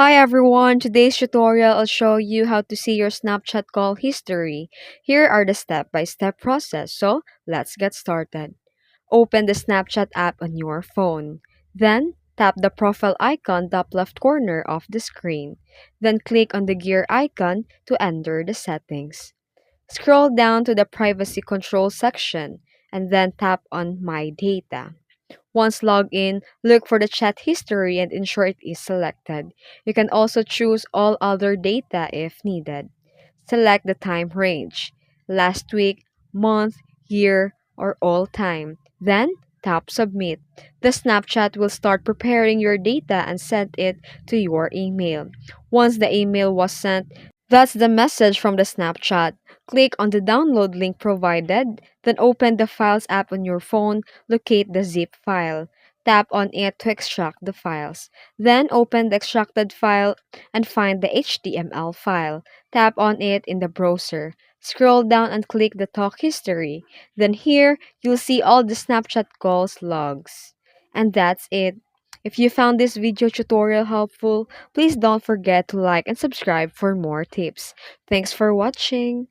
Hi everyone, today's tutorial will show you how to see your Snapchat call history. Here are the step-by-step process, so let's get started. Open the Snapchat app on your phone. Then, tap the profile icon top left corner of the screen. Then click on the gear icon to enter the settings. Scroll down to the privacy control section and then tap on My Data. Once logged in, look for the chat history and ensure it is selected. You can also choose all other data if needed. Select the time range, last week, month, year, or all time. Then, tap Submit. The Snapchat will start preparing your data and send it to your email. Once the email was sent, that's the message from the Snapchat. Click on the download link provided, then open the Files app on your phone, locate the zip file. Tap on it to extract the files. Then open the extracted file and find the HTML file. Tap on it in the browser. Scroll down and click the talk history. Then here, you'll see all the Snapchat calls logs. And that's it. If you found this video tutorial helpful, please don't forget to like and subscribe for more tips. Thanks for watching.